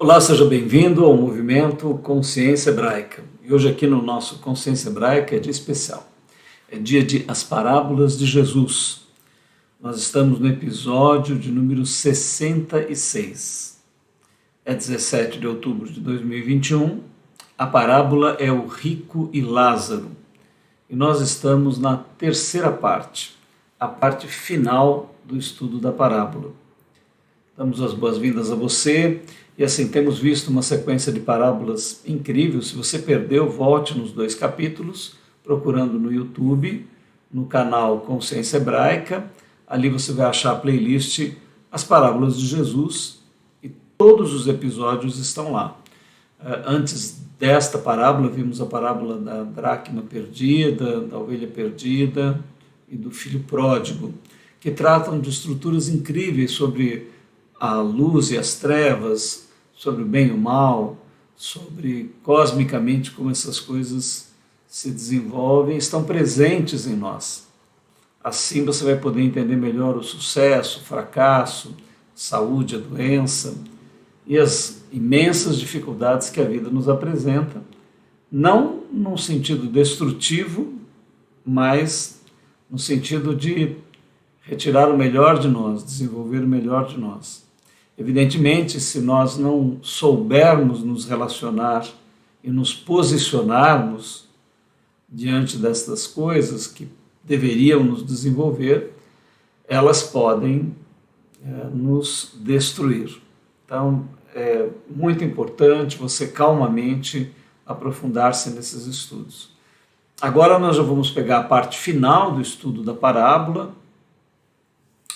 Olá, seja bem-vindo ao movimento Consciência Hebraica. E hoje aqui no nosso Consciência Hebraica é dia especial. É dia de As Parábolas de Jesus. Nós estamos no episódio de número 66. É 17 de outubro de 2021. A parábola é o Rico e Lázaro. E nós estamos na terceira parte, a parte final do estudo da parábola. Damos as boas-vindas a você. E assim, temos visto uma sequência de parábolas incrível. Se você perdeu, volte nos 2 capítulos, procurando no YouTube, no canal Consciência Hebraica. Ali você vai achar a playlist As Parábolas de Jesus e todos os episódios estão lá. Antes desta parábola, vimos a parábola da dracma perdida, da ovelha perdida e do filho pródigo, que tratam de estruturas incríveis sobre a luz e as trevas, sobre o bem e o mal, sobre cosmicamente como essas coisas se desenvolvem e estão presentes em nós. Assim você vai poder entender melhor o sucesso, o fracasso, a saúde, a doença e as imensas dificuldades que a vida nos apresenta, não num sentido destrutivo, mas no sentido de retirar o melhor de nós, desenvolver o melhor de nós. Evidentemente, se nós não soubermos nos relacionar e nos posicionarmos diante destas coisas que deveriam nos desenvolver, elas podem nos destruir. Então, é muito importante você calmamente aprofundar-se nesses estudos. Agora nós já vamos pegar a parte final do estudo da parábola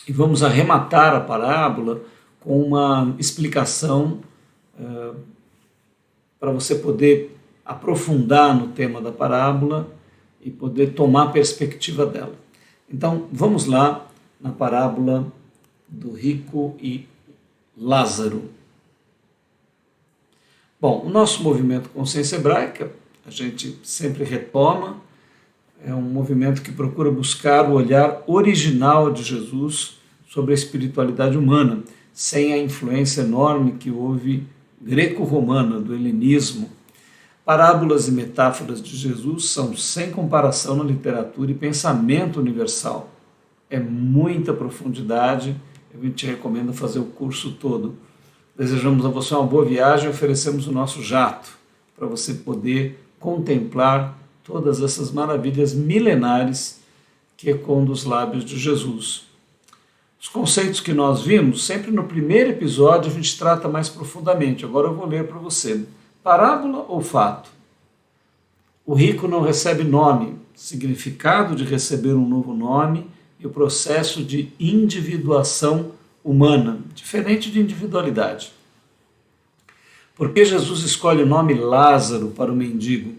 e vamos arrematar a parábola com uma explicação para você poder aprofundar no tema da parábola e poder tomar a perspectiva dela. Então, vamos lá na parábola do rico e Lázaro. Bom, o nosso movimento Consciência Hebraica, a gente sempre retoma, é um movimento que procura buscar o olhar original de Jesus sobre a espiritualidade humana, sem a influência enorme que houve greco-romana, do helenismo. Parábolas e metáforas de Jesus são sem comparação na literatura e pensamento universal. É muita profundidade, eu te recomendo fazer o curso todo. Desejamos a você uma boa viagem e oferecemos o nosso jato para você poder contemplar todas essas maravilhas milenares que ecoam dos lábios de Jesus. Os conceitos que nós vimos, sempre no primeiro episódio a gente trata mais profundamente. Agora eu vou ler para você. Parábola ou fato? O rico não recebe nome, significado de receber um novo nome e o processo de individuação humana, diferente de individualidade. Por que Jesus escolhe o nome Lázaro para o mendigo?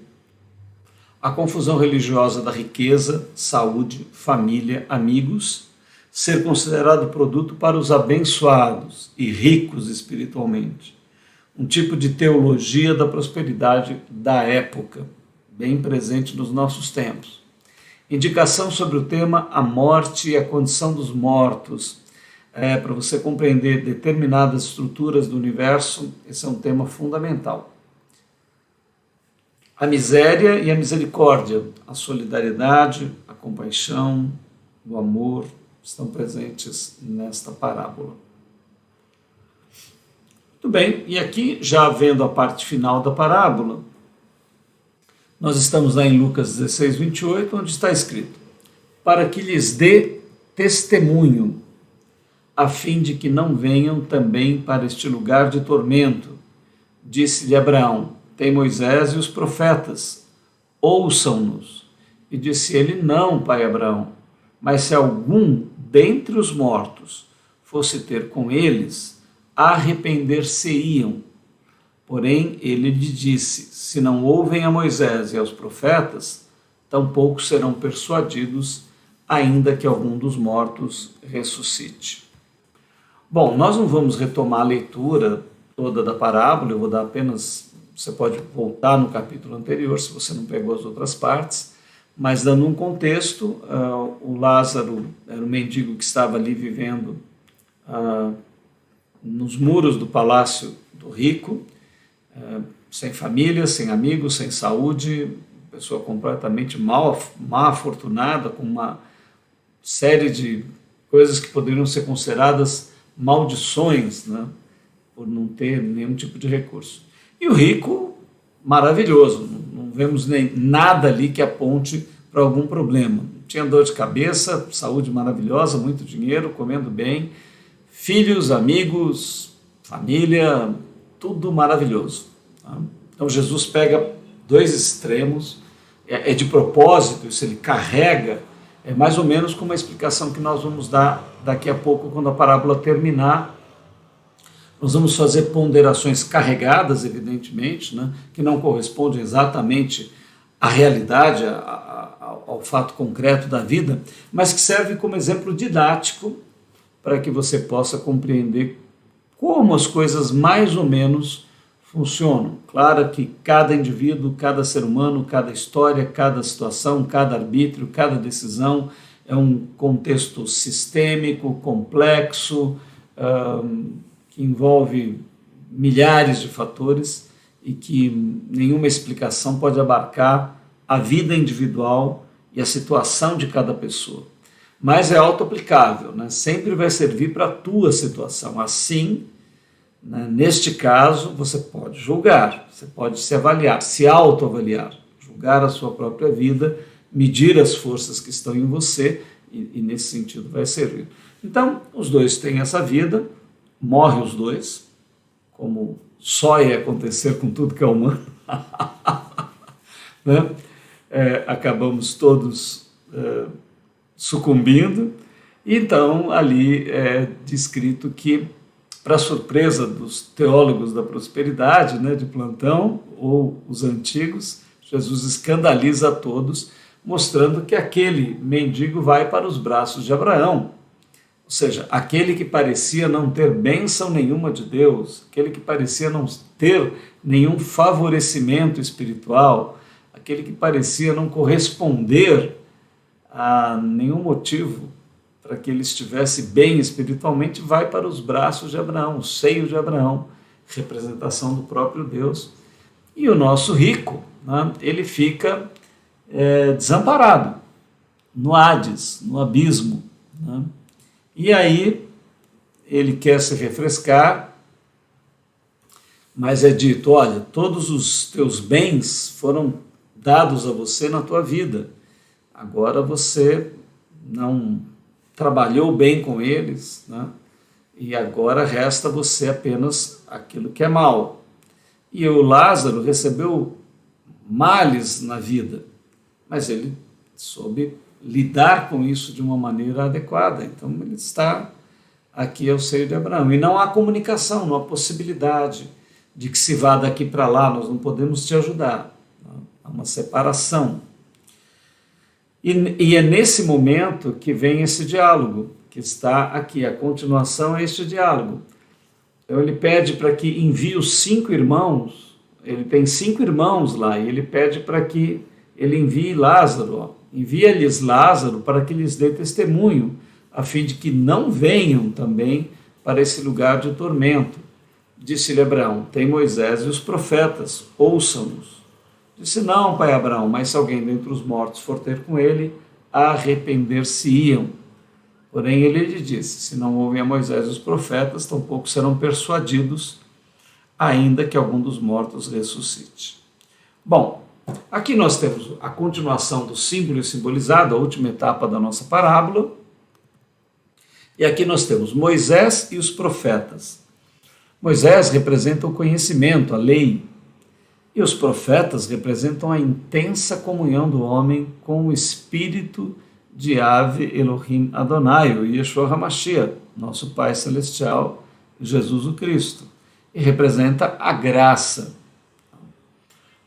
A confusão religiosa da riqueza, saúde, família, amigos, ser considerado produto para os abençoados e ricos espiritualmente. Um tipo de teologia da prosperidade da época, bem presente nos nossos tempos. Indicação sobre o tema a morte e a condição dos mortos. Para você compreender determinadas estruturas do universo, esse é um tema fundamental. A miséria e a misericórdia, a solidariedade, a compaixão, o amor, estão presentes nesta parábola. Muito bem, e aqui, já vendo a parte final da parábola, nós estamos lá em Lucas 16, 28, onde está escrito: para que lhes dê testemunho, a fim de que não venham também para este lugar de tormento. Disse-lhe Abraão: tem Moisés e os profetas, ouçam-nos. E disse ele: não, pai Abraão, mas se algum dentre os mortos fosse ter com eles, arrepender-se-iam. Porém, ele lhe disse: se não ouvem a Moisés e aos profetas, tampouco serão persuadidos, ainda que algum dos mortos ressuscite. Bom, nós não vamos retomar a leitura toda da parábola, eu vou dar apenas, você pode voltar no capítulo anterior, se você não pegou as outras partes, mas dando um contexto, o Lázaro era um mendigo que estava ali vivendo nos muros do palácio do rico, sem família, sem amigos, sem saúde, pessoa completamente mal afortunada, com uma série de coisas que poderiam ser consideradas maldições, né, por não ter nenhum tipo de recurso. E o rico, maravilhoso, não vemos nem nada ali que aponte para algum problema. Tinha dor de cabeça, saúde maravilhosa, muito dinheiro, comendo bem, filhos, amigos, família, tudo maravilhoso. Tá? Então Jesus pega dois extremos, é de propósito, isso ele carrega, é mais ou menos como a explicação que nós vamos dar daqui a pouco, quando a parábola terminar. Nós vamos fazer ponderações carregadas, evidentemente, né, que não correspondem exatamente à realidade, ao fato concreto da vida, mas que serve como exemplo didático para que você possa compreender como as coisas mais ou menos funcionam. Claro que cada indivíduo, cada ser humano, cada história, cada situação, cada arbítrio, cada decisão é um contexto sistêmico, complexo, que envolve milhares de fatores e que nenhuma explicação pode abarcar a vida individual e a situação de cada pessoa. Mas é auto-aplicável, né? Sempre vai servir para a tua situação. Assim, né, neste caso, você pode julgar, você pode se avaliar, se autoavaliar, julgar a sua própria vida, medir as forças que estão em você e nesse sentido vai servir. Então, os dois têm essa vida, morrem os dois, como só ia acontecer com tudo que é humano. Né? Acabamos todos sucumbindo. Então, ali é descrito que, para surpresa dos teólogos da prosperidade, né, de plantão, ou os antigos, Jesus escandaliza a todos, mostrando que aquele mendigo vai para os braços de Abraão. Ou seja, aquele que parecia não ter bênção nenhuma de Deus, aquele que parecia não ter nenhum favorecimento espiritual, aquele que parecia não corresponder a nenhum motivo para que ele estivesse bem espiritualmente, vai para os braços de Abraão, o seio de Abraão, representação do próprio Deus. E o nosso rico, né, ele fica desamparado, no Hades, no abismo, né? E aí ele quer se refrescar, mas é dito, olha, todos os teus bens foram dados a você na tua vida, agora você não trabalhou bem com eles, né? E agora resta você apenas aquilo que é mal. E o Lázaro recebeu males na vida, mas ele soube lidar com isso de uma maneira adequada. Então ele está aqui ao seio de Abraão. E não há comunicação, não há possibilidade de que se vá daqui para lá, nós não podemos te ajudar. Há uma separação. E é nesse momento que vem esse diálogo, que está aqui, a continuação é este diálogo. Então ele pede para que envie os 5 irmãos, ele tem 5 irmãos lá, e ele pede para que ele envie Lázaro, envia-lhes Lázaro para que lhes dê testemunho, a fim de que não venham também para esse lugar de tormento. Disse-lhe Abraão, tem Moisés e os profetas, ouçam-nos. Disse, não, pai Abraão, mas se alguém dentre os mortos for ter com ele, arrepender-se-iam. Porém ele lhe disse, se não ouvem a Moisés e os profetas, tampouco serão persuadidos, ainda que algum dos mortos ressuscite. Bom, aqui nós temos a continuação do símbolo simbolizado, a última etapa da nossa parábola, e aqui nós temos Moisés e os profetas. Moisés representa o conhecimento, a lei, e os profetas representam a intensa comunhão do homem com o espírito de Yahvé Elohim Adonai, o Yeshua HaMashiach, nosso Pai Celestial, Jesus o Cristo, e representa a graça.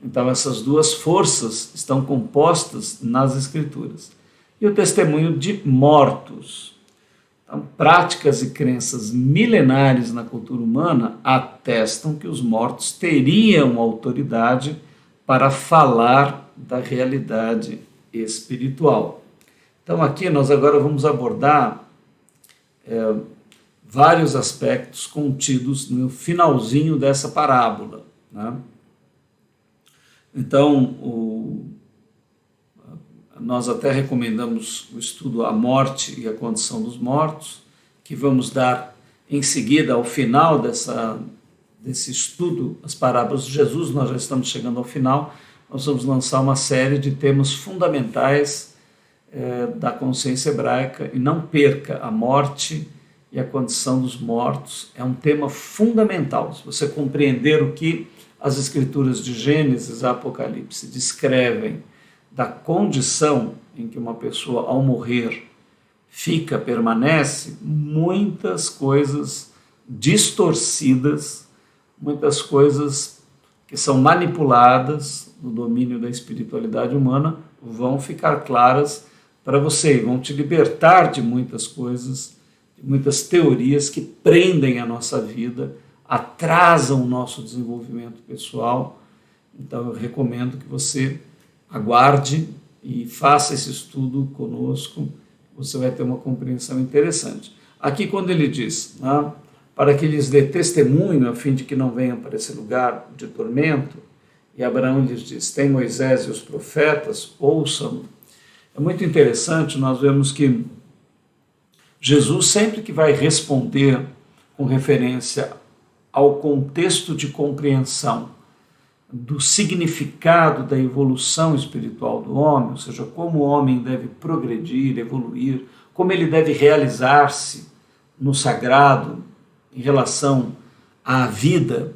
Então essas duas forças estão compostas nas Escrituras. E o testemunho de mortos. Então, práticas e crenças milenares na cultura humana atestam que os mortos teriam autoridade para falar da realidade espiritual. Então aqui nós agora vamos abordar vários aspectos contidos no finalzinho dessa parábola, né? Então, nós até recomendamos o estudo A Morte e a Condição dos Mortos, que vamos dar em seguida, ao final desse estudo, as parábolas de Jesus. Nós já estamos chegando ao final. Nós vamos lançar uma série de temas fundamentais da consciência hebraica, e não perca a morte e a condição dos mortos. É um tema fundamental. Se você compreender o que as escrituras de Gênesis e Apocalipse descrevem da condição em que uma pessoa, ao morrer, permanece, muitas coisas distorcidas, muitas coisas que são manipuladas no domínio da espiritualidade humana vão ficar claras para você, vão te libertar de muitas coisas, de muitas teorias que prendem a nossa vida, atrasam o nosso desenvolvimento pessoal. Então eu recomendo que você aguarde e faça esse estudo conosco, você vai ter uma compreensão interessante. Aqui quando ele diz, né, para que lhes dê testemunho, a fim de que não venham para esse lugar de tormento, e Abraão lhes diz, tem Moisés e os profetas, ouçam. É muito interessante, nós vemos que Jesus, sempre que vai responder com referência ao contexto de compreensão do significado da evolução espiritual do homem, ou seja, como o homem deve progredir, evoluir, como ele deve realizar-se no sagrado em relação à vida,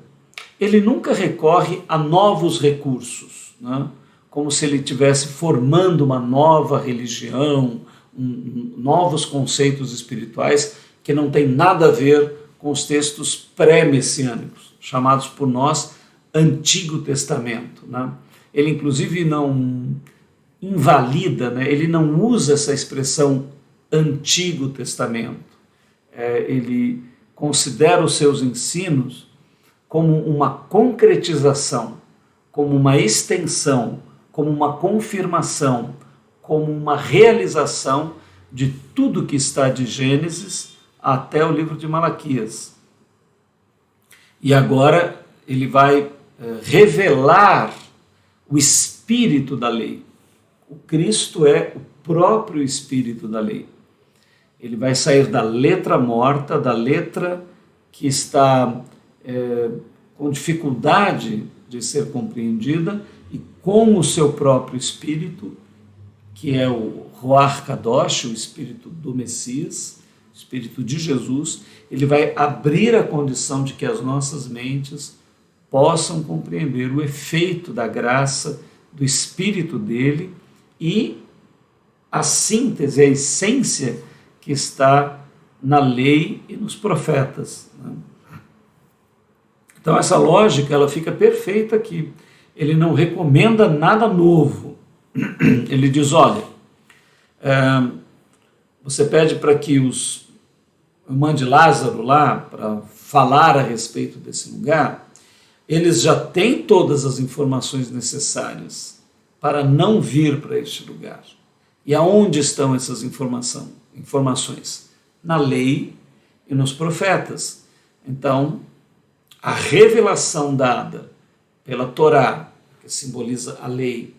ele nunca recorre a novos recursos, né? Como se ele estivesse formando uma nova religião, novos conceitos espirituais que não tem nada a ver com os textos pré-messiânicos, chamados por nós Antigo Testamento, né? Ele inclusive não invalida, né? Ele não usa essa expressão Antigo Testamento. Ele considera os seus ensinos como uma concretização, como uma extensão, como uma confirmação, como uma realização de tudo que está de Gênesis até o livro de Malaquias. E agora ele vai revelar o espírito da lei. O Cristo é o próprio espírito da lei. Ele vai sair da letra morta, da letra que está com dificuldade de ser compreendida, e com o seu próprio espírito, que é o Ruach Kadosh, o espírito do Messias, o espírito de Jesus, ele vai abrir a condição de que as nossas mentes possam compreender o efeito da graça do espírito dele e a síntese, a essência que está na lei e nos profetas, né? Então essa lógica ela fica perfeita aqui. Ele não recomenda nada novo. Ele diz, olha, você pede para que eu mande Lázaro lá para falar a respeito desse lugar, eles já têm todas as informações necessárias para não vir para este lugar. E aonde estão essas informações? Na lei e nos profetas. Então, a revelação dada pela Torá, que simboliza a lei,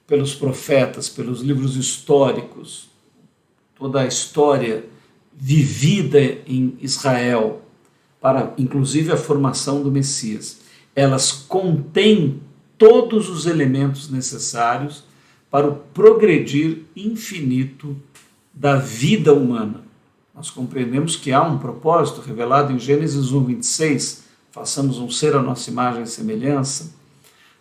pelos profetas, pelos livros históricos, toda a história vivida em Israel, para inclusive a formação do Messias, elas contêm todos os elementos necessários para o progredir infinito da vida humana. Nós compreendemos que há um propósito revelado em Gênesis 1:26, façamos um ser à nossa imagem e semelhança.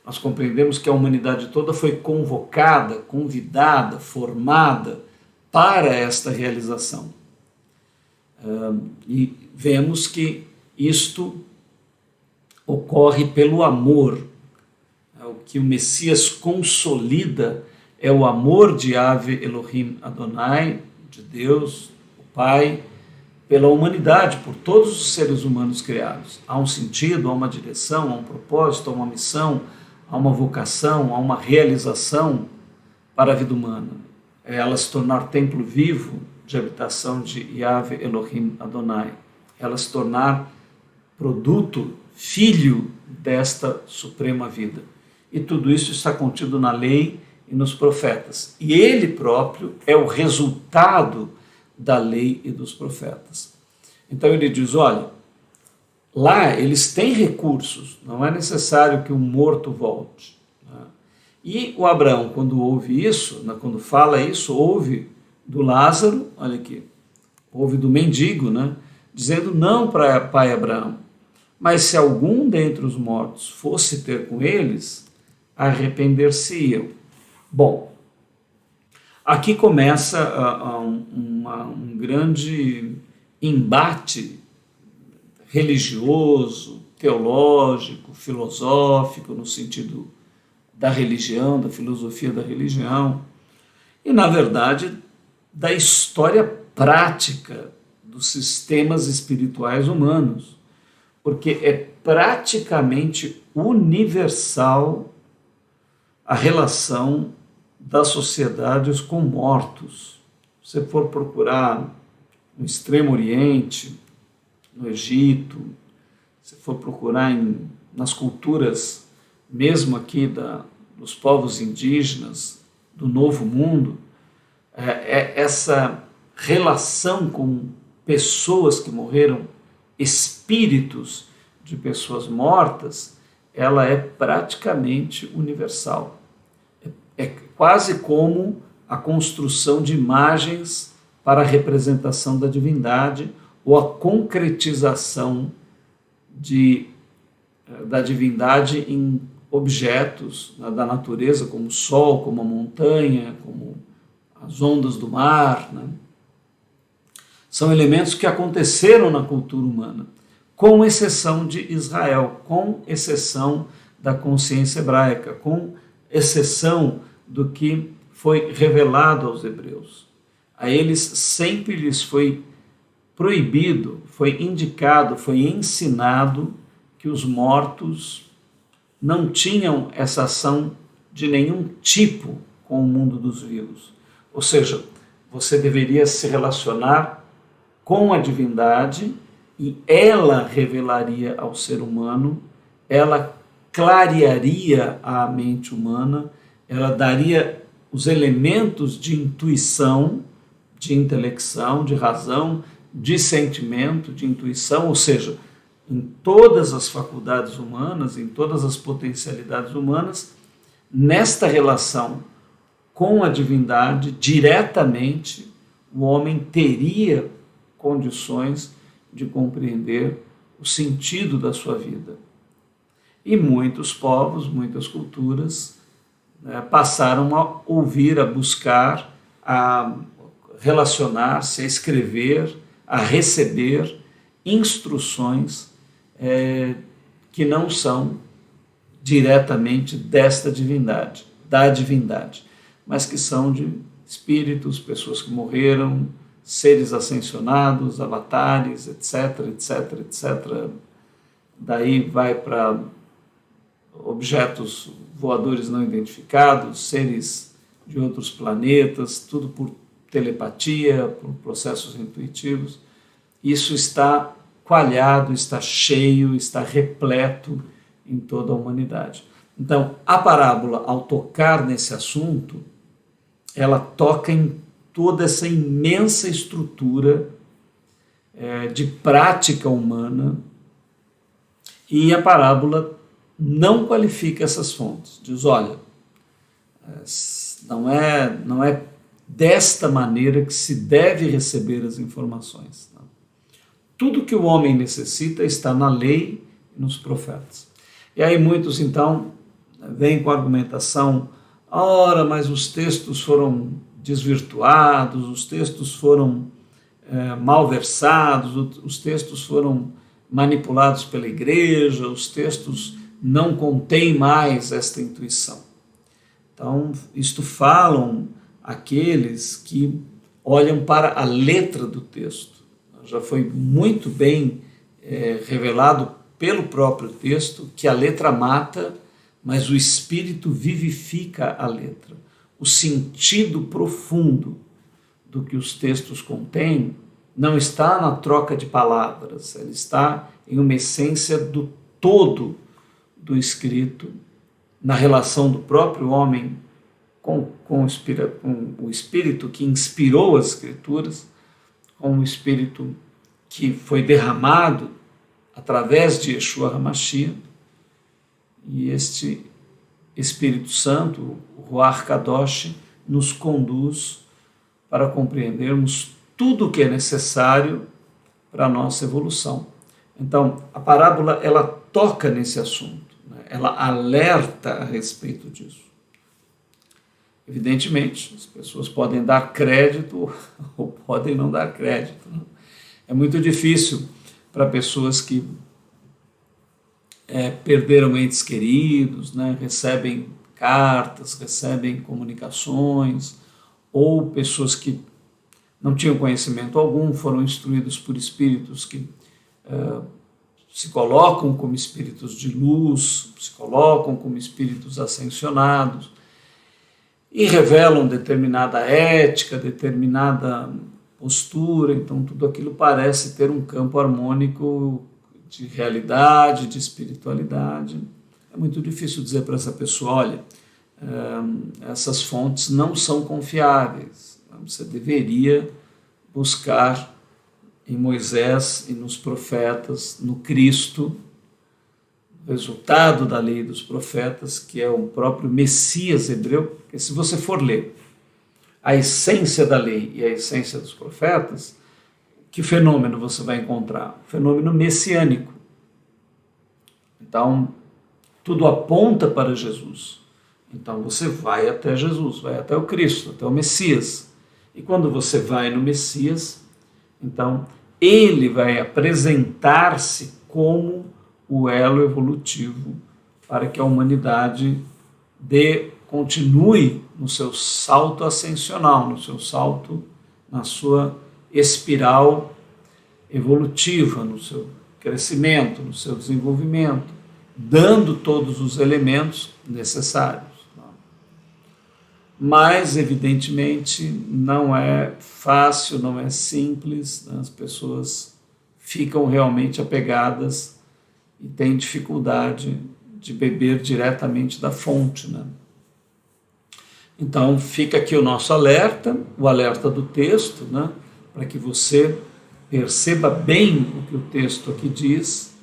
Nós compreendemos que a humanidade toda foi convocada, convidada, formada para esta realização. E vemos que isto ocorre pelo amor. O que o Messias consolida é o amor de Yahvé Elohim Adonai, de Deus, o Pai, pela humanidade, por todos os seres humanos criados. Há um sentido, há uma direção, há um propósito, há uma missão, há uma vocação, há uma realização para a vida humana. É ela se tornar templo vivo de habitação de Yahvé Elohim Adonai. ela se tornar produto, filho desta suprema vida. E tudo isso está contido na lei e nos profetas. E ele próprio é o resultado da lei e dos profetas. Então ele diz, olha, lá eles têm recursos, não é necessário que o morto volte. E o Abraão, quando ouve isso, quando fala isso, ouve do Lázaro, olha aqui, ouve do mendigo, dizendo, não, pai Abraão, mas se algum dentre os mortos fosse ter com eles, arrepender-se-iam. Bom, aqui começa um grande embate religioso, teológico, filosófico, no sentido da religião, da filosofia da religião, e, na verdade, da história prática dos sistemas espirituais humanos, porque é praticamente universal a relação das sociedades com mortos. Se você for procurar no Extremo Oriente, no Egito, se for procurar nas culturas, mesmo aqui dos povos indígenas, do Novo Mundo, essa relação com pessoas que morreram, espíritos de pessoas mortas, ela é praticamente universal. É quase como a construção de imagens para a representação da divindade ou a concretização da divindade em objetos da natureza, como o sol, como a montanha, como as ondas do mar. São elementos que aconteceram na cultura humana, com exceção de Israel, com exceção da consciência hebraica, com exceção do que foi revelado aos hebreus. A eles sempre lhes foi proibido, foi indicado, foi ensinado que os mortos não tinham essa ação de nenhum tipo com o mundo dos vivos. Ou seja, você deveria se relacionar com a divindade e ela revelaria ao ser humano, ela clarearia a mente humana, ela daria os elementos de intuição, de intelecção, de razão, de sentimento, de intuição, ou seja, em todas as faculdades humanas, em todas as potencialidades humanas, nesta relação com a divindade, diretamente, o homem teria condições de compreender o sentido da sua vida. E muitos povos, muitas culturas, passaram a ouvir, a buscar, a relacionar-se, a escrever, a receber instruções que não são diretamente desta divindade, da divindade, mas que são de espíritos, pessoas que morreram, seres ascensionados, avatares, etc, etc, etc. Daí vai para objetos voadores não identificados, seres de outros planetas, tudo por telepatia, por processos intuitivos. Isso está coalhado, está cheio, está repleto em toda a humanidade. Então, a parábola, ao tocar nesse assunto, ela toca em toda essa imensa estrutura de prática humana, e a parábola não qualifica essas fontes. Diz, olha, não é desta maneira que se deve receber as informações. Tá? Tudo que o homem necessita está na lei e nos profetas. E aí muitos, então, vêm com a argumentação, ora, mas os textos foram desvirtuados, os textos foram malversados, os textos foram manipulados pela igreja, os textos não contêm mais esta intuição. Então, isto falam aqueles que olham para a letra do texto. Já foi muito bem revelado pelo próprio texto que a letra mata, mas o espírito vivifica a letra. O sentido profundo do que os textos contêm não está na troca de palavras, ela está em uma essência do todo do escrito, na relação do próprio homem com o Espírito que inspirou as Escrituras, com o Espírito que foi derramado através de Yeshua HaMashiach, e este Espírito Santo, o Ruach Kadosh, nos conduz para compreendermos tudo o que é necessário para a nossa evolução. Então, a parábola, ela toca nesse assunto, né? Ela alerta a respeito disso. Evidentemente, as pessoas podem dar crédito ou podem não dar crédito, né? É muito difícil para pessoas que perderam entes queridos, né? Recebem cartas, recebem comunicações, ou pessoas que não tinham conhecimento algum, foram instruídos por espíritos que se colocam como espíritos de luz, se colocam como espíritos ascensionados, e revelam determinada ética, determinada postura. Então tudo aquilo parece ter um campo harmônico de realidade, de espiritualidade. É muito difícil dizer para essa pessoa, olha, essas fontes não são confiáveis, você deveria buscar em Moisés e nos profetas, no Cristo, o resultado da lei dos profetas, que é o próprio Messias hebreu. Porque se você for ler a essência da lei e a essência dos profetas, que fenômeno você vai encontrar? O fenômeno messiânico. Então, tudo aponta para Jesus. Então você vai até Jesus, vai até o Cristo, até o Messias. E quando você vai no Messias, então ele vai apresentar-se como o elo evolutivo para que a humanidade continue no seu salto ascensional, no seu salto, na sua espiral evolutiva, no seu crescimento, no seu desenvolvimento, dando todos os elementos necessários. Mas, evidentemente, não é fácil, não é simples, né? As pessoas ficam realmente apegadas e têm dificuldade de beber diretamente da fonte, né? Então, fica aqui o nosso alerta, o alerta do texto, né? Para que você perceba bem o que o texto aqui diz.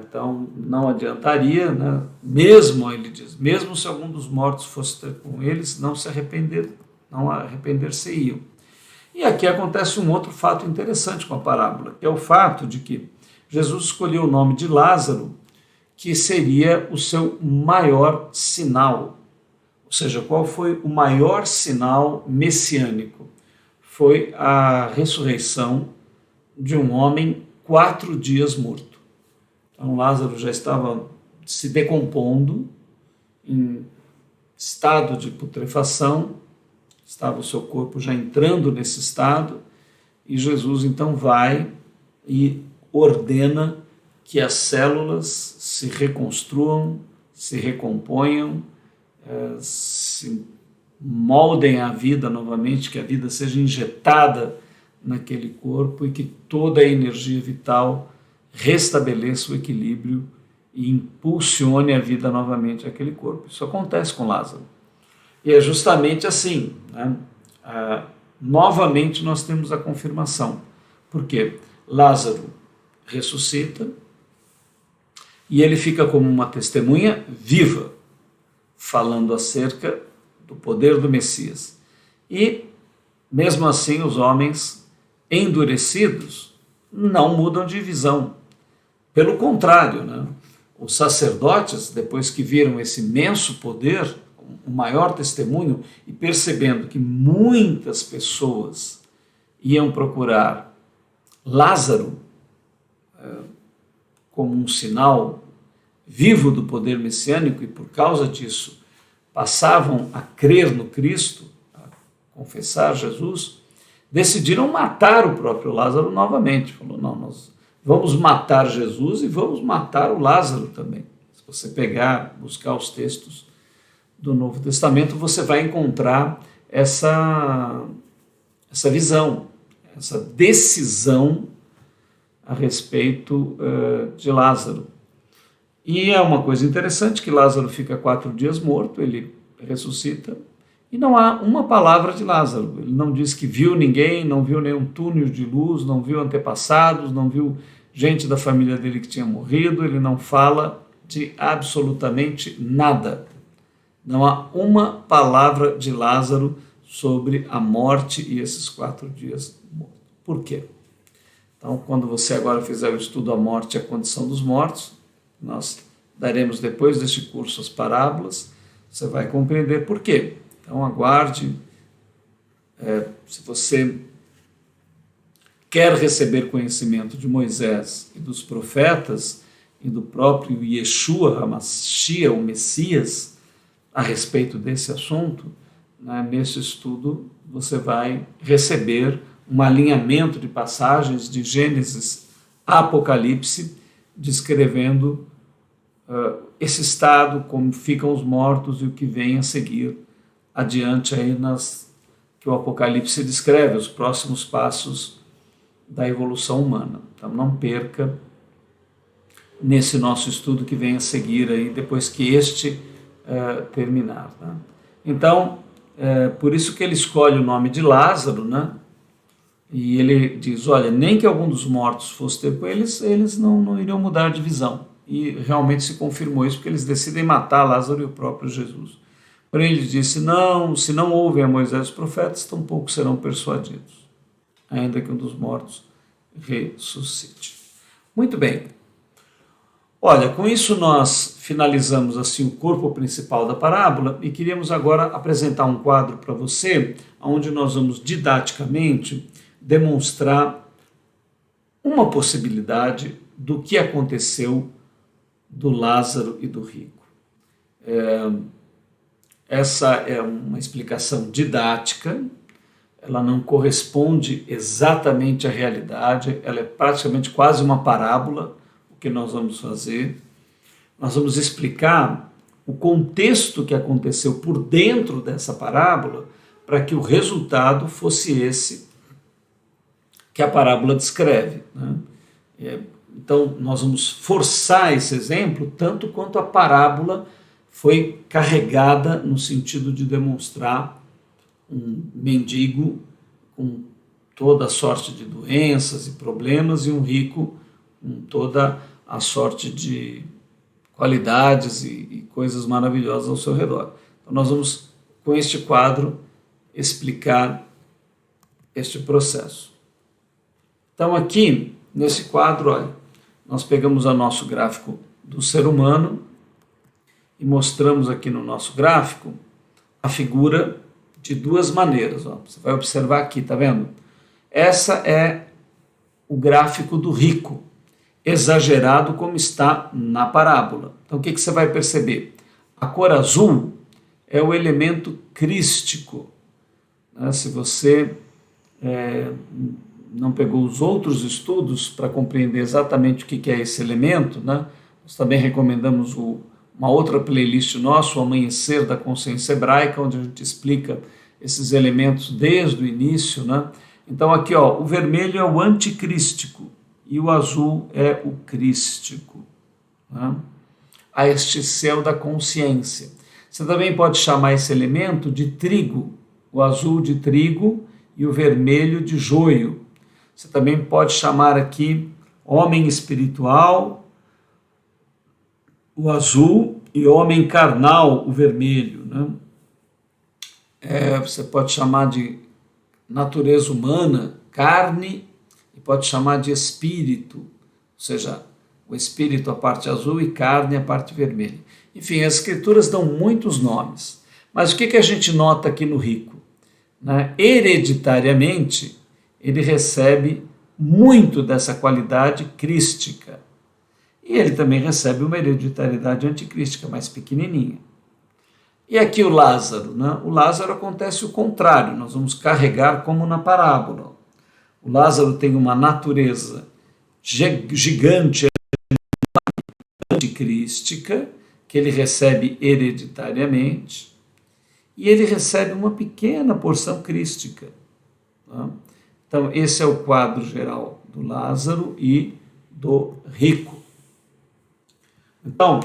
Então, não adiantaria, né? Mesmo, ele diz, mesmo se algum dos mortos fosse ter com eles, não arrepender-se-iam. E aqui acontece um outro fato interessante com a parábola, que é o fato de que Jesus escolheu o nome de Lázaro, que seria o seu maior sinal. Ou seja, qual foi o maior sinal messiânico? Foi a ressurreição de um homem 4 dias morto. Então Lázaro já estava se decompondo, em estado de putrefação, estava o seu corpo já entrando nesse estado, e Jesus então vai e ordena que as células se reconstruam, se recomponham, se moldem a vida novamente, que a vida seja injetada naquele corpo e que toda a energia vital restabeleça o equilíbrio e impulsione a vida novamente àquele corpo. Isso acontece com Lázaro. E é justamente assim, né? Novamente nós temos a confirmação. Porque Lázaro ressuscita e ele fica como uma testemunha viva, falando acerca do poder do Messias. E, mesmo assim, os homens endurecidos não mudam de visão. Pelo contrário, né? Os sacerdotes, depois que viram esse imenso poder, o maior testemunho, e percebendo que muitas pessoas iam procurar Lázaro como um sinal vivo do poder messiânico, e por causa disso passavam a crer no Cristo, a confessar Jesus, decidiram matar o próprio Lázaro novamente. Falou, não, nós vamos matar Jesus e vamos matar o Lázaro também. Se você buscar os textos do Novo Testamento, você vai encontrar essa visão, essa decisão a respeito de Lázaro. E é uma coisa interessante que Lázaro fica 4 dias morto, ele ressuscita, e não há uma palavra de Lázaro. Ele não diz que viu ninguém, não viu nenhum túnel de luz, não viu antepassados, não viu gente da família dele que tinha morrido, ele não fala de absolutamente nada. Não há uma palavra de Lázaro sobre a morte e esses 4 dias mortos. Por quê? Então, quando você agora fizer o estudo A Morte e a Condição dos Mortos, nós daremos depois deste curso as parábolas, você vai compreender por quê. Então, aguarde. Se você quer receber conhecimento de Moisés e dos profetas e do próprio Yeshua HaMashiach, o Messias, a respeito desse assunto, né, nesse estudo você vai receber um alinhamento de passagens de Gênesis a Apocalipse, descrevendo esse estado, como ficam os mortos e o que vem a seguir adiante aí que o Apocalipse descreve, os próximos passos da evolução humana. Então não perca nesse nosso estudo que vem a seguir aí, depois que este terminar. Né? Então, por isso que ele escolhe o nome de Lázaro, né? E ele diz, olha, nem que algum dos mortos fosse ter com eles, eles não iriam mudar de visão. E realmente se confirmou isso, porque eles decidem matar Lázaro e o próprio Jesus. Porém ele disse, não, se não ouvem a Moisés e os profetas, tampouco serão persuadidos, ainda que um dos mortos ressuscite. Muito bem. Olha, com isso nós finalizamos assim o corpo principal da parábola e queríamos agora apresentar um quadro para você, onde nós vamos didaticamente demonstrar uma possibilidade do que aconteceu do Lázaro e do rico. Essa é uma explicação didática, ela não corresponde exatamente à realidade, ela é praticamente quase uma parábola, o que nós vamos fazer. Nós vamos explicar o contexto que aconteceu por dentro dessa parábola para que o resultado fosse esse que a parábola descreve. Né? Então, nós vamos forçar esse exemplo tanto quanto a parábola foi carregada no sentido de demonstrar um mendigo com toda a sorte de doenças e problemas e um rico com toda a sorte de qualidades e coisas maravilhosas ao seu redor. Então, nós vamos, com este quadro, explicar este processo. Então, aqui, nesse quadro, olha, nós pegamos o nosso gráfico do ser humano e mostramos aqui no nosso gráfico a figura de duas maneiras. Ó. Você vai observar aqui, tá vendo? Essa é o gráfico do rico, exagerado como está na parábola. Então, o que você vai perceber? A cor azul é o elemento crístico. Né? Se você não pegou os outros estudos para compreender exatamente o que é esse elemento, né? Nós também recomendamos uma outra playlist nossa, o Amanhecer da Consciência Hebraica, onde a gente explica esses elementos desde o início. Né? Então aqui, ó, o vermelho é o anticrístico e o azul é o crístico. Né? A este céu da consciência. Você também pode chamar esse elemento de trigo, o azul de trigo e o vermelho de joio. Você também pode chamar aqui homem espiritual, o azul, e homem carnal, o vermelho. Né? Você pode chamar de natureza humana, carne, e pode chamar de espírito, ou seja, o espírito a parte azul e carne a parte vermelha. Enfim, as escrituras dão muitos nomes. Mas o que a gente nota aqui no rico? Né? Hereditariamente, ele recebe muito dessa qualidade crística. E ele também recebe uma hereditariedade anticrística, mais pequenininha. E aqui o Lázaro, né? O Lázaro acontece o contrário, nós vamos carregar como na parábola. O Lázaro tem uma natureza gigante anticrística, que ele recebe hereditariamente, e ele recebe uma pequena porção crística. Tá? Então, esse é o quadro geral do Lázaro e do rico. Então,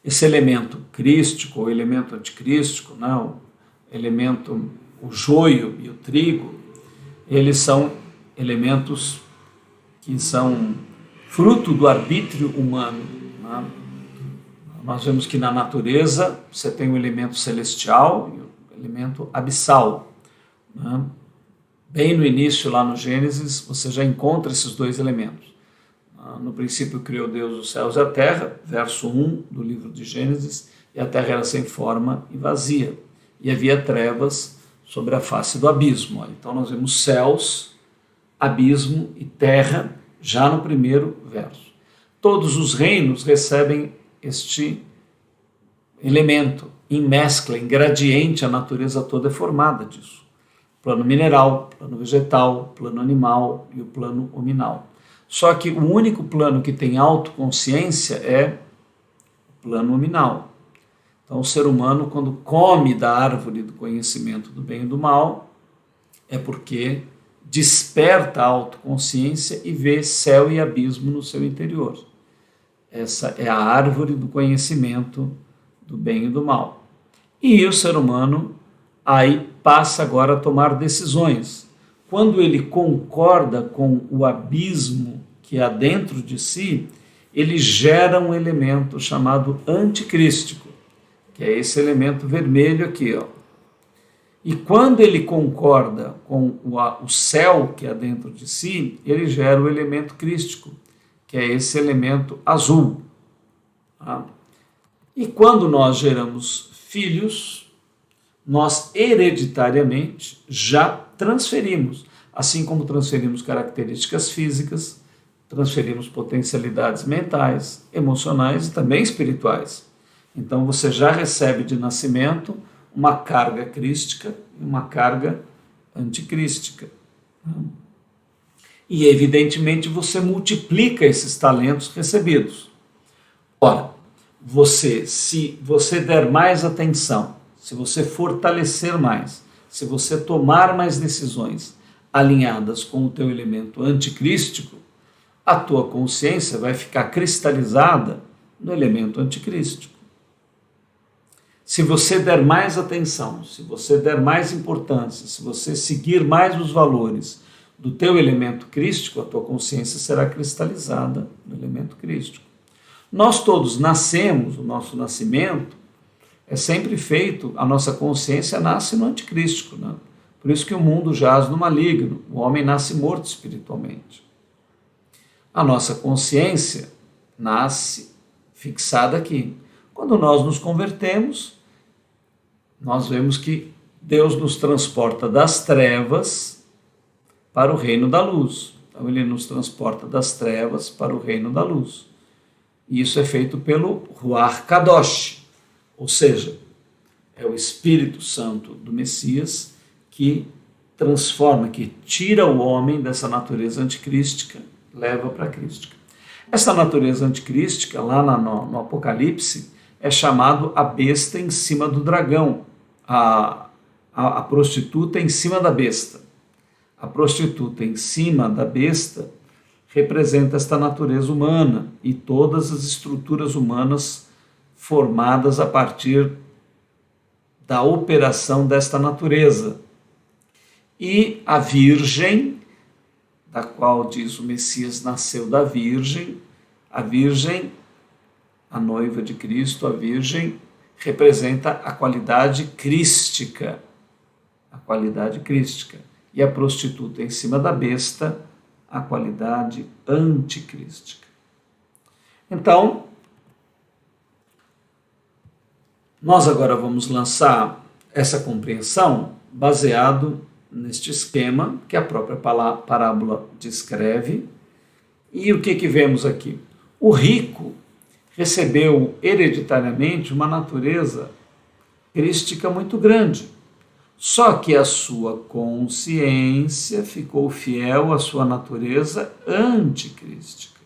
esse elemento crístico, ou elemento anticrístico, não, elemento, o joio e o trigo, eles são elementos que são fruto do arbítrio humano. Né? Nós vemos que na natureza você tem o elemento celestial e o elemento abissal. Né? Bem no início, lá no Gênesis, você já encontra esses dois elementos. No princípio criou Deus os céus e a terra, verso 1 do livro de Gênesis, e a terra era sem forma e vazia, e havia trevas sobre a face do abismo. Então nós vemos céus, abismo e terra já no primeiro verso. Todos os reinos recebem este elemento em mescla, em gradiente, a natureza toda é formada disso. Plano mineral, plano vegetal, plano animal e o plano hominal. Só que o único plano que tem autoconsciência é o plano hominal. Então o ser humano, quando come da árvore do conhecimento do bem e do mal, é porque desperta a autoconsciência e vê céu e abismo no seu interior. Essa é a árvore do conhecimento do bem e do mal. E o ser humano aí passa agora a tomar decisões. Quando ele concorda com o abismo que há dentro de si, ele gera um elemento chamado anticrístico, que é esse elemento vermelho aqui, ó. E quando ele concorda com o céu que há dentro de si, ele gera o elemento crístico, que é esse elemento azul. Tá? E quando nós geramos filhos, nós hereditariamente já transferimos, assim como transferimos características físicas, transferimos potencialidades mentais, emocionais e também espirituais. Então você já recebe de nascimento uma carga crística e uma carga anticrística. E evidentemente você multiplica esses talentos recebidos. Ora, se você der mais atenção, se você fortalecer mais, se você tomar mais decisões alinhadas com o teu elemento anticrístico, a tua consciência vai ficar cristalizada no elemento anticrístico. Se você der mais atenção, se você der mais importância, se você seguir mais os valores do teu elemento crístico, a tua consciência será cristalizada no elemento crístico. Nós todos nascemos, o nosso nascimento é sempre feito, a nossa consciência nasce no anticrístico, né? Por isso que o mundo jaz no maligno, o homem nasce morto espiritualmente. A nossa consciência nasce fixada aqui. Quando nós nos convertemos, nós vemos que Deus nos transporta das trevas para o reino da luz. Então ele nos transporta das trevas para o reino da luz. E isso é feito pelo Ruach Kadosh, ou seja, é o Espírito Santo do Messias que transforma, que tira o homem dessa natureza anticrística, leva para a crística. Essa natureza anticrística, lá no Apocalipse, é chamado a besta em cima do dragão, a prostituta em cima da besta. A prostituta em cima da besta representa esta natureza humana e todas as estruturas humanas formadas a partir da operação desta natureza. E a Virgem, da qual diz o Messias nasceu da Virgem, a noiva de Cristo, a Virgem, representa a qualidade crística. A qualidade crística. E a prostituta em cima da besta, a qualidade anticrística. Então, nós agora vamos lançar essa compreensão baseado neste esquema que a própria parábola descreve. E o que vemos aqui? O rico recebeu hereditariamente uma natureza crística muito grande. Só que a sua consciência ficou fiel à sua natureza anticrística.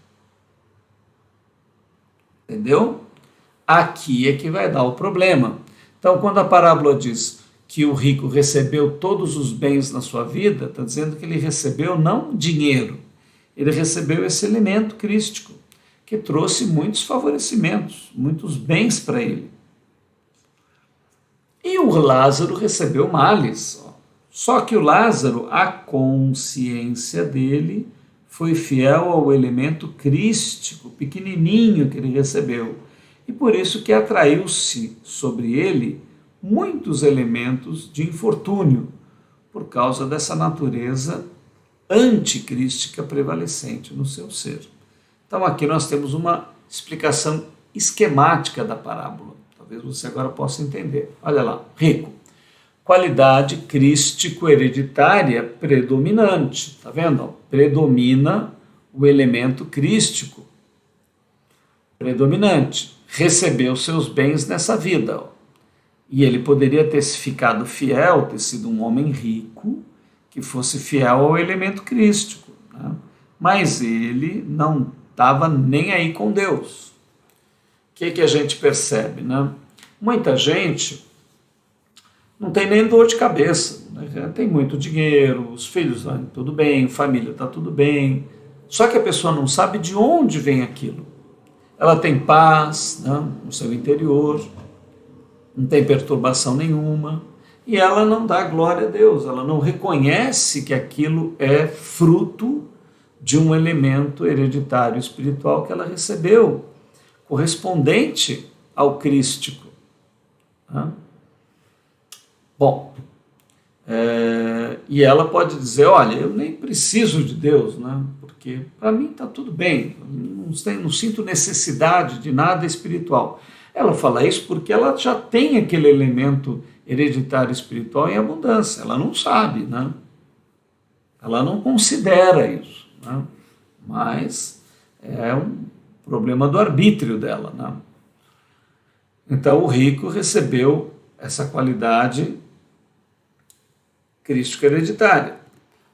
Entendeu? Aqui é que vai dar o problema. Então, quando a parábola diz que o rico recebeu todos os bens na sua vida, está dizendo que ele recebeu não dinheiro, ele recebeu esse elemento crístico, que trouxe muitos favorecimentos, muitos bens para ele. E o Lázaro recebeu males. Só que o Lázaro, a consciência dele foi fiel ao elemento crístico, pequenininho que ele recebeu. E por isso que atraiu-se sobre ele muitos elementos de infortúnio, por causa dessa natureza anticrística prevalecente no seu ser. Então aqui nós temos uma explicação esquemática da parábola. Talvez você agora possa entender. Olha lá, rico. Qualidade crístico-hereditária predominante. Está vendo? Predomina o elemento crístico. Predominante. Recebeu seus bens nessa vida. E ele poderia ter ficado fiel, ter sido um homem rico, que fosse fiel ao elemento crístico. Né? Mas ele não estava nem aí com Deus. O que a gente percebe? Né? Muita gente não tem nem dor de cabeça, né? Tem muito dinheiro, os filhos estão tudo bem, família está tudo bem, só que a pessoa não sabe de onde vem aquilo. Ela tem paz, né, no seu interior, não tem perturbação nenhuma, e ela não dá glória a Deus, ela não reconhece que aquilo é fruto de um elemento hereditário espiritual que ela recebeu, correspondente ao crístico. Né? Bom, e ela pode dizer, olha, eu nem preciso de Deus, né? Porque para mim está tudo bem, não sinto necessidade de nada espiritual. Ela fala isso porque ela já tem aquele elemento hereditário espiritual em abundância, ela não sabe, né? Ela não considera isso, né? Mas é um problema do arbítrio dela, né? Então o rico recebeu essa qualidade crística hereditária.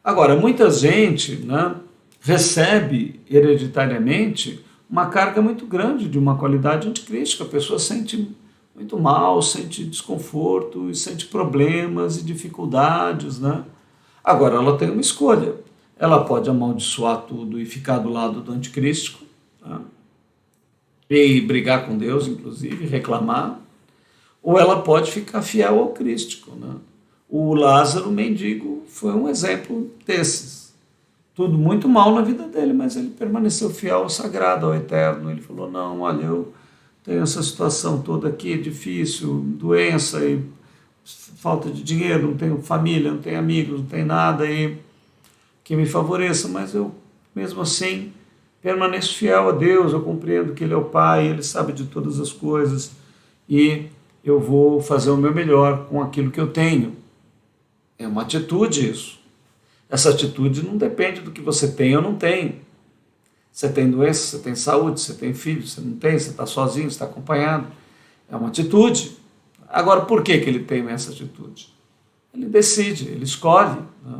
Agora, muita gente, né, recebe hereditariamente uma carga muito grande de uma qualidade anticrística. A pessoa sente muito mal, sente desconforto, e sente problemas e dificuldades. Né? Agora, ela tem uma escolha. Ela pode amaldiçoar tudo e ficar do lado do anticrístico, tá? E brigar com Deus, inclusive, reclamar, ou ela pode ficar fiel ao crístico. Né? O Lázaro, o mendigo, foi um exemplo desses. Tudo muito mal na vida dele, mas ele permaneceu fiel ao sagrado, ao eterno. Ele falou, não, olha, eu tenho essa situação toda aqui, difícil, doença, e falta de dinheiro, não tenho família, não tenho amigos, não tenho nada aí que me favoreça, mas eu, mesmo assim, permaneço fiel a Deus, eu compreendo que Ele é o Pai, Ele sabe de todas as coisas, e eu vou fazer o meu melhor com aquilo que eu tenho. É uma atitude isso. Essa atitude não depende do que você tem ou não tem. Você tem doença, você tem saúde, você tem filho, você não tem, você está sozinho, você está acompanhado. É uma atitude. Agora, por que ele tem essa atitude? Ele decide, ele escolhe. Né?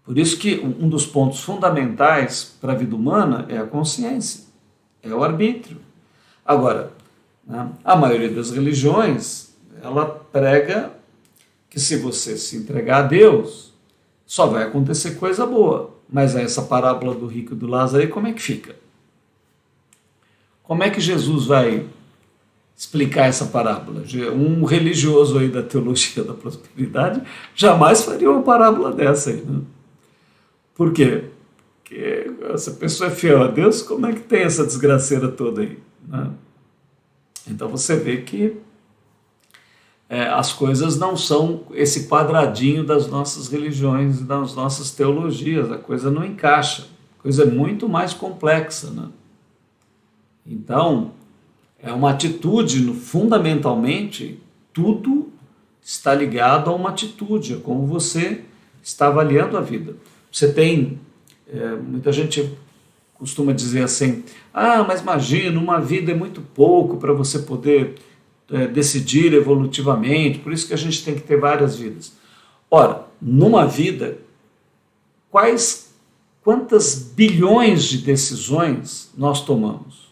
Por isso que um dos pontos fundamentais para a vida humana é a consciência, é o arbítrio. Agora, né, a maioria das religiões, ela prega que se você se entregar a Deus, só vai acontecer coisa boa. Mas essa parábola do rico e do Lázaro, aí como é que fica? Como é que Jesus vai explicar essa parábola? Um religioso aí da teologia da prosperidade jamais faria uma parábola dessa aí, né? Por quê? Porque essa pessoa é fiel a Deus, como é que tem essa desgraceira toda aí? Né? Então você vê que as coisas não são esse quadradinho das nossas religiões e das nossas teologias, a coisa não encaixa, a coisa é muito mais complexa. Né? Então, é uma atitude, fundamentalmente, tudo está ligado a uma atitude, a como você está avaliando a vida. Você tem, muita gente costuma dizer assim, mas imagina, uma vida é muito pouco para você poder decidir evolutivamente, por isso que a gente tem que ter várias vidas. Ora, numa vida, quantas bilhões de decisões nós tomamos?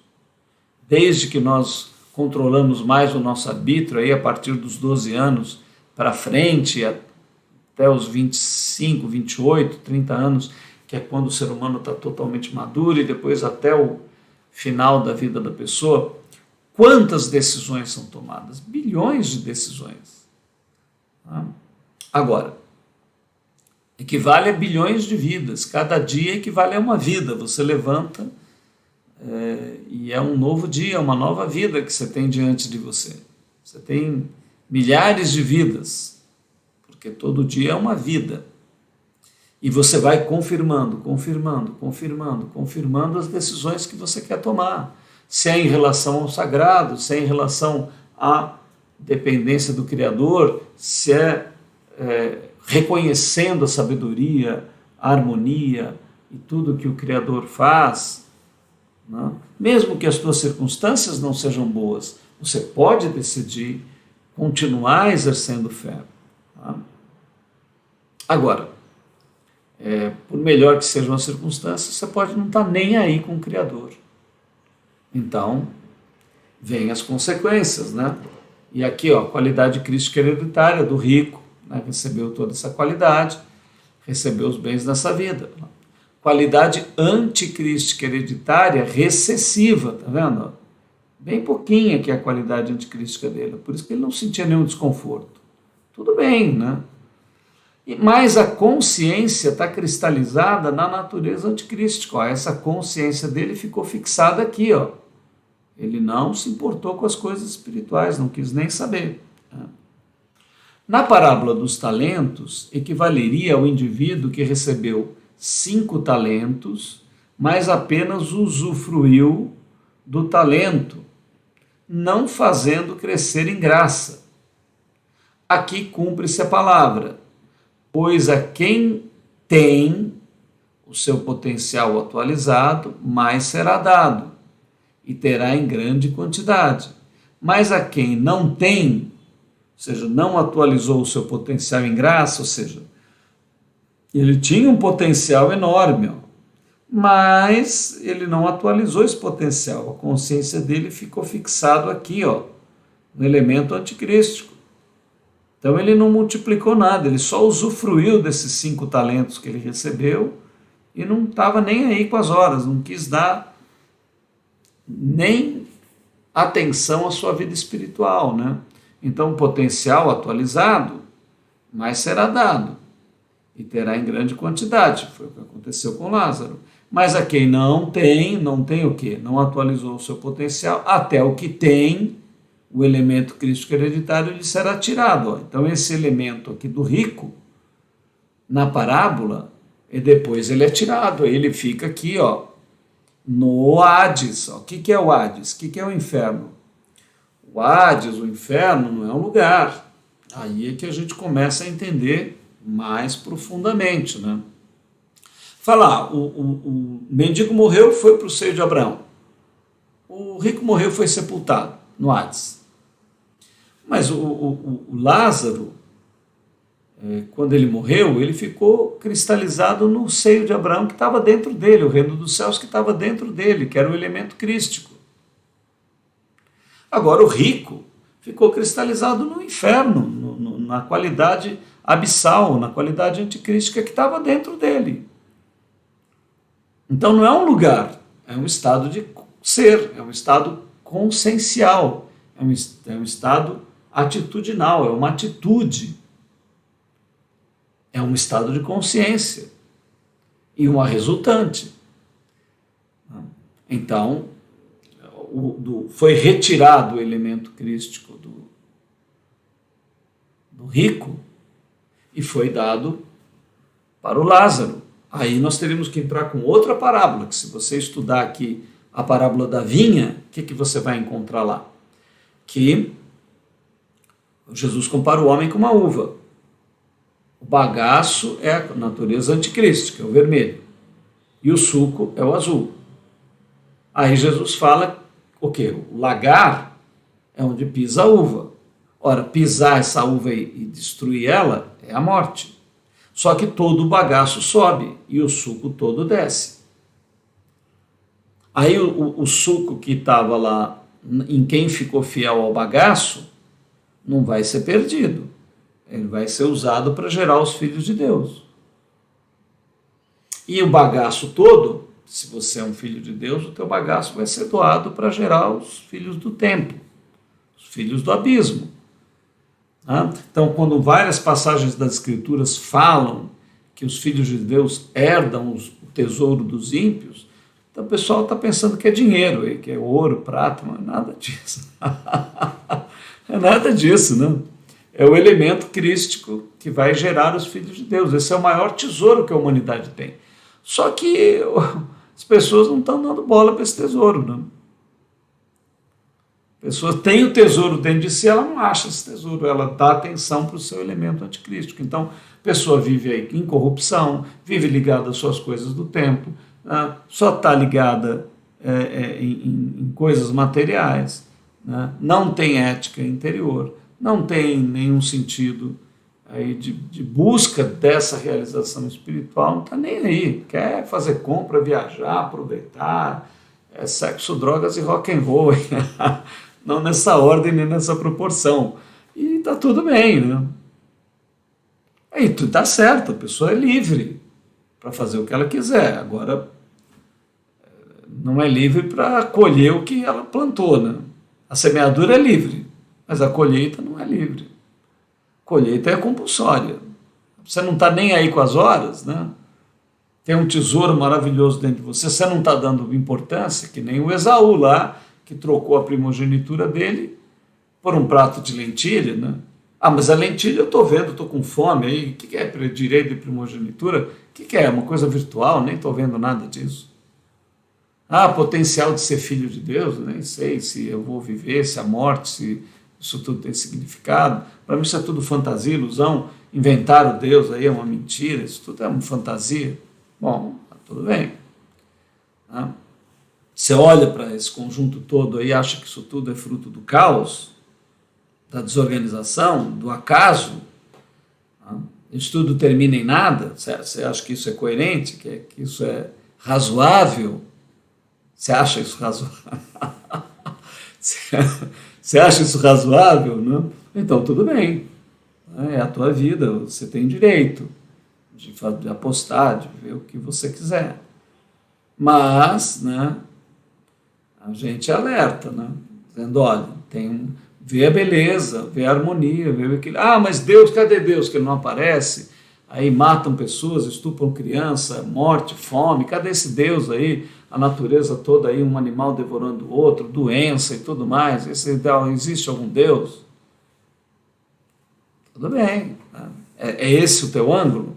Desde que nós controlamos mais o nosso arbítrio, aí a partir dos 12 anos, para frente, até os 25, 28, 30 anos, que é quando o ser humano está totalmente maduro, e depois até o final da vida da pessoa, quantas decisões são tomadas? Bilhões de decisões. Agora, equivale a bilhões de vidas. Cada dia equivale a uma vida. Você levanta e é um novo dia, uma nova vida que você tem diante de você. Você tem milhares de vidas, porque todo dia é uma vida. E você vai confirmando as decisões que você quer tomar. Se é em relação ao sagrado, se é em relação à dependência do Criador, se é reconhecendo a sabedoria, a harmonia e tudo que o Criador faz, né? Mesmo que as suas circunstâncias não sejam boas, você pode decidir continuar exercendo fé. Tá? Agora, por melhor que sejam as circunstâncias, você pode não estar nem aí com o Criador. Então, vem as consequências, né? E aqui, a qualidade crística hereditária do rico, né? Recebeu toda essa qualidade, recebeu os bens dessa vida. Qualidade anticrística hereditária recessiva, tá vendo? Bem pouquinha que é a qualidade anticrística dele, por isso que ele não sentia nenhum desconforto. Tudo bem, né? Mas a consciência está cristalizada na natureza anticrística. Ó. Essa consciência dele ficou fixada aqui. Ó. Ele não se importou com as coisas espirituais, não quis nem saber. Na parábola dos talentos, equivaleria ao indivíduo que recebeu 5 talentos, mas apenas usufruiu do talento, não fazendo crescer em graça. Aqui cumpre-se a palavra, pois a quem tem o seu potencial atualizado, mais será dado, e terá em grande quantidade. Mas a quem não tem, ou seja, não atualizou o seu potencial em graça, ou seja, ele tinha um potencial enorme, ó, mas ele não atualizou esse potencial. A consciência dele ficou fixado aqui, ó, no elemento anticrístico. Então ele não multiplicou nada, ele só usufruiu desses 5 talentos que ele recebeu e não estava nem aí com as horas, não quis dar nem atenção à sua vida espiritual, né? Então, potencial atualizado, mais será dado e terá em grande quantidade. Foi o que aconteceu com Lázaro. Mas a quem não tem o quê? Não atualizou o seu potencial, até o que tem, o elemento crístico hereditário lhe será tirado. Ó. Então, esse elemento aqui do rico, na parábola, e depois ele é tirado, ele fica aqui, ó, no Hades. Ó. O que é o Hades? O que é o inferno? O Hades, o inferno, não é um lugar. Aí é que a gente começa a entender mais profundamente, né? Falar, o mendigo morreu, foi para o seio de Abraão. O rico morreu, foi sepultado no Hades. Mas o Lázaro, quando ele morreu, ele ficou cristalizado no seio de Abraão que estava dentro dele, o reino dos céus que estava dentro dele, que era o elemento crístico. Agora o rico ficou cristalizado no inferno, na qualidade abissal, na qualidade anticrística que estava dentro dele. Então não é um lugar, é um estado de ser, é um estado consciencial, é um estado atitudinal, é uma atitude, é um estado de consciência e uma resultante. Então, foi retirado o elemento crístico do rico e foi dado para o Lázaro. Aí nós teríamos que entrar com outra parábola, que se você estudar aqui a parábola da vinha, o que você vai encontrar lá? Que Jesus compara o homem com uma uva. O bagaço é a natureza anticrística, é o vermelho, e o suco é o azul. Aí Jesus fala o quê? O lagar é onde pisa a uva. Ora, pisar essa uva e destruir ela é a morte. Só que todo o bagaço sobe e o suco todo desce. Aí o suco que estava lá, em quem ficou fiel ao bagaço, não vai ser perdido. ele vai ser usado para gerar os filhos de Deus. E o bagaço todo, se você é um filho de Deus, o teu bagaço vai ser doado para gerar os filhos do tempo, os filhos do abismo. Então, quando várias passagens das Escrituras falam que os filhos de Deus herdam o tesouro dos ímpios, então o pessoal está pensando que é dinheiro, que é ouro, prata, mas nada disso. É nada disso, não. É o elemento crístico que vai gerar os filhos de Deus. Esse é o maior tesouro que a humanidade tem. Só que as pessoas não estão dando bola para esse tesouro, não. A pessoa tem o tesouro dentro de si, ela não acha esse tesouro, ela dá atenção para o seu elemento anticrístico. Então, a pessoa vive aí em corrupção, vive ligada às suas coisas do tempo, só está ligada em coisas materiais, não tem ética interior, não tem nenhum sentido aí de busca dessa realização espiritual, não está nem aí, quer fazer compra, viajar, aproveitar, sexo, drogas e rock and roll, não nessa ordem nem nessa proporção, e está tudo bem, né? Aí tudo está certo, a pessoa é livre para fazer o que ela quiser, agora não é livre para colher o que ela plantou, né? A semeadura é livre, mas a colheita não é livre. A colheita é compulsória. Você não está nem aí com as horas, né? Tem um tesouro maravilhoso dentro de você, você não está dando importância, que nem o Esaú lá, que trocou a primogenitura dele por um prato de lentilha, né? Mas a lentilha eu estou vendo, estou com fome aí, o que é direito de primogenitura? O que é? Uma coisa virtual? Nem estou vendo nada disso. Potencial de ser filho de Deus, nem sei se eu vou viver, se a morte, se isso tudo tem significado. Para mim isso é tudo fantasia, ilusão. Inventaram Deus aí é uma mentira, isso tudo é uma fantasia. Bom, tudo bem. Você olha para esse conjunto todo aí e acha que isso tudo é fruto do caos, da desorganização, do acaso. Isso tudo termina em nada. Você acha que isso é coerente, que isso é razoável? Você acha isso razoável? Você acha isso razoável? Não? Então, tudo bem. É a tua vida, você tem direito de apostar, de ver o que você quiser. Mas, né, a gente alerta, né, dizendo, olha, vê a beleza, vê a harmonia, vê o equilíbrio. Mas Deus, cadê Deus que ele não aparece? Aí matam pessoas, estupram criança, morte, fome, cadê esse Deus aí? A natureza toda aí, um animal devorando o outro, doença e tudo mais. Existe algum Deus? Tudo bem. Né? É esse o teu ângulo?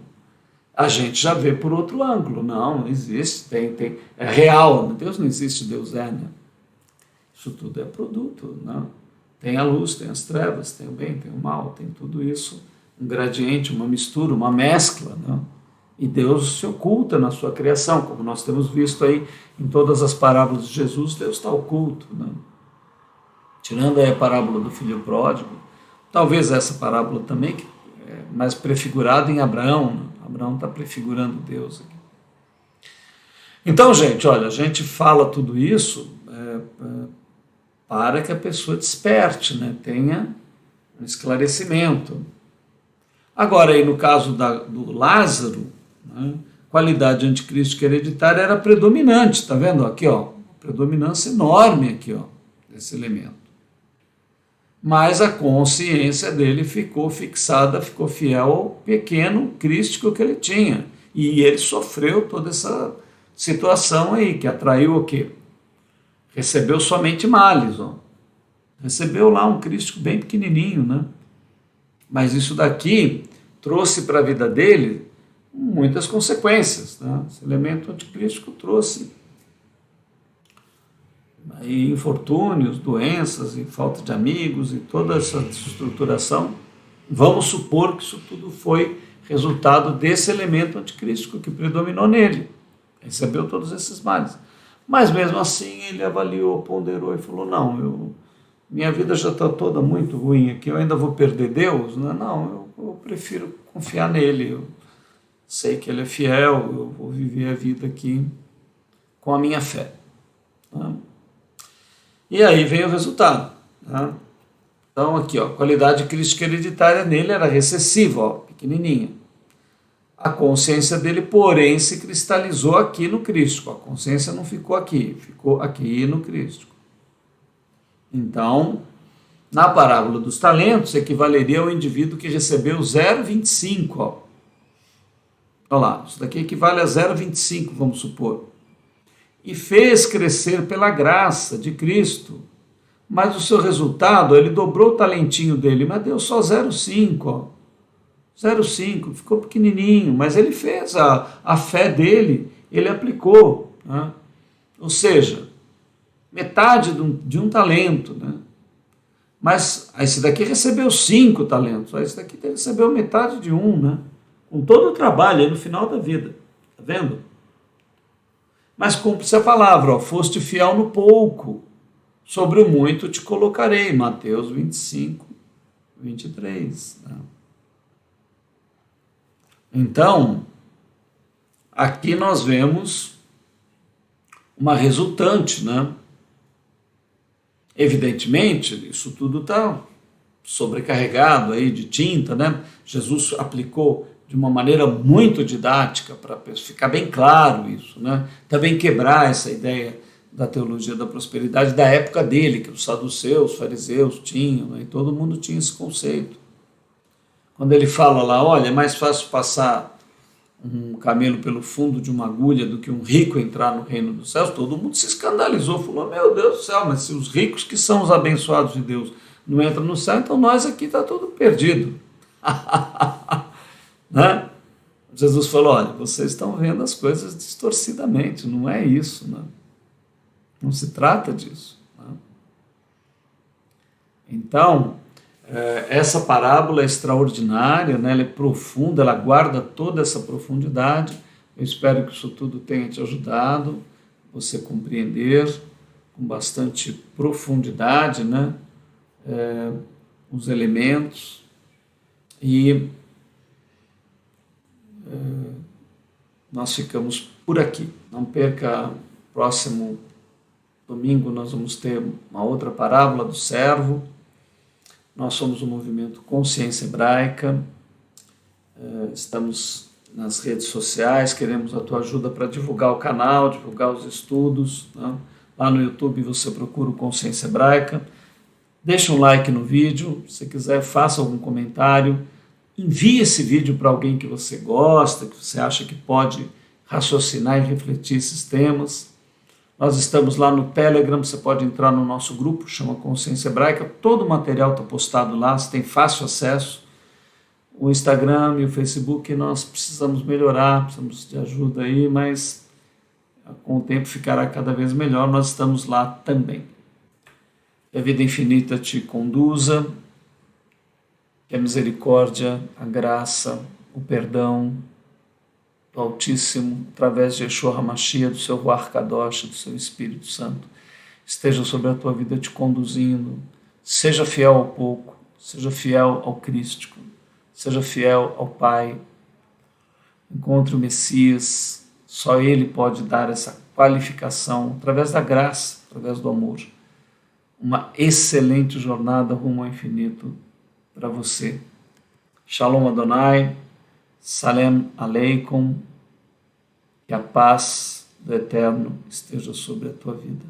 A gente já vê por outro ângulo. Não existe. É real. Deus não existe, Deus é. Né? Isso tudo é produto. Não? Tem a luz, tem as trevas, tem o bem, tem o mal, tem tudo isso. Um gradiente, uma mistura, uma mescla. Não? E Deus se oculta na sua criação, como nós temos visto aí em todas as parábolas de Jesus, Deus está oculto. Né? Tirando aí a parábola do filho pródigo, talvez essa parábola também, que é mais prefigurada em Abraão. Né? Abraão está prefigurando Deus aqui. Então, gente, olha, a gente fala tudo isso para que a pessoa desperte, né? Tenha um esclarecimento. Agora, aí no caso do Lázaro, né, qualidade anticrística hereditária era predominante, está vendo aqui, ó, predominância enorme aqui, ó, desse elemento. Mas a consciência dele ficou fixada, ficou fiel ao pequeno crístico que ele tinha. E ele sofreu toda essa situação aí, que atraiu o quê? Recebeu somente males, ó. Recebeu lá um crístico bem pequenininho, né? Mas isso daqui trouxe para a vida dele muitas consequências. Né? Esse elemento anticrístico trouxe aí infortúnios, doenças e falta de amigos e toda essa desestruturação. Vamos supor que isso tudo foi resultado desse elemento anticrístico que predominou nele. Recebeu todos esses males. Mas mesmo assim ele avaliou, ponderou e falou, não, minha vida já está toda muito ruim aqui, eu ainda vou perder Deus? Não, eu prefiro confiar nele, eu sei que ele é fiel, eu vou viver a vida aqui com a minha fé. Tá? E aí vem o resultado. Tá? Então, aqui, ó, a qualidade crística hereditária nele era recessiva, ó, pequenininha. A consciência dele, porém, se cristalizou aqui no crístico. A consciência não ficou aqui no crístico. Então, na parábola dos talentos, equivaleria ao indivíduo que recebeu 0,25. Ó. Olha lá, isso daqui equivale a 0,25, vamos supor. E fez crescer pela graça de Cristo. Mas o seu resultado, ele dobrou o talentinho dele, mas deu só 0,5. 0,5, ficou pequenininho, mas ele fez a fé dele, ele aplicou. Né? Ou seja, metade de um talento. Né? Mas esse daqui recebeu 5 talentos, esse daqui recebeu metade de um, né? Com todo o trabalho aí no final da vida. Está vendo? Mas cumpre-se a palavra, ó, foste fiel no pouco, sobre o muito te colocarei. Mateus 25, 23. Né? Então, aqui nós vemos uma resultante, né? Evidentemente, isso tudo está sobrecarregado aí de tinta, né? Jesus aplicou de uma maneira muito didática para ficar bem claro isso, né? Também quebrar essa ideia da teologia da prosperidade da época dele, que os saduceus, os fariseus tinham, né? E todo mundo tinha esse conceito. Quando ele fala lá, olha, é mais fácil passar um camelo pelo fundo de uma agulha do que um rico entrar no reino dos céus, todo mundo se escandalizou, falou, meu Deus do céu, mas se os ricos que são os abençoados de Deus não entram no céu, então nós aqui está tudo perdido. Né? Jesus falou, olha, vocês estão vendo as coisas distorcidamente, não é isso, né? Não se trata disso. Né? Então, essa parábola é extraordinária, né? Ela é profunda, ela guarda toda essa profundidade. Eu espero que isso tudo tenha te ajudado, você compreender com bastante profundidade, né? Os elementos. E nós ficamos por aqui. Não perca, próximo domingo nós vamos ter uma outra parábola do servo. Nós somos o movimento Consciência Hebraica, estamos nas redes sociais, queremos a tua ajuda para divulgar o canal, divulgar os estudos. Né? Lá no YouTube você procura o Consciência Hebraica. Deixa um like no vídeo, se quiser faça algum comentário. Envie esse vídeo para alguém que você gosta, que você acha que pode raciocinar e refletir esses temas. Nós estamos lá no Telegram, você pode entrar no nosso grupo, chama Consciência Hebraica, todo o material está postado lá, você tem fácil acesso. O Instagram e o Facebook nós precisamos melhorar, precisamos de ajuda aí, mas com o tempo ficará cada vez melhor, nós estamos lá também. Que a vida infinita te conduza, que a misericórdia, a graça, o perdão do Altíssimo, através de Yeshua HaMashiach, do seu Ruach Kadosh, do seu Espírito Santo, esteja sobre a tua vida te conduzindo. Seja fiel ao pouco, seja fiel ao Crístico, seja fiel ao Pai. Encontre o Messias, só Ele pode dar essa qualificação, através da graça, através do amor. Uma excelente jornada rumo ao infinito para você. Shalom Adonai, Salem Aleikum, que a paz do Eterno esteja sobre a tua vida.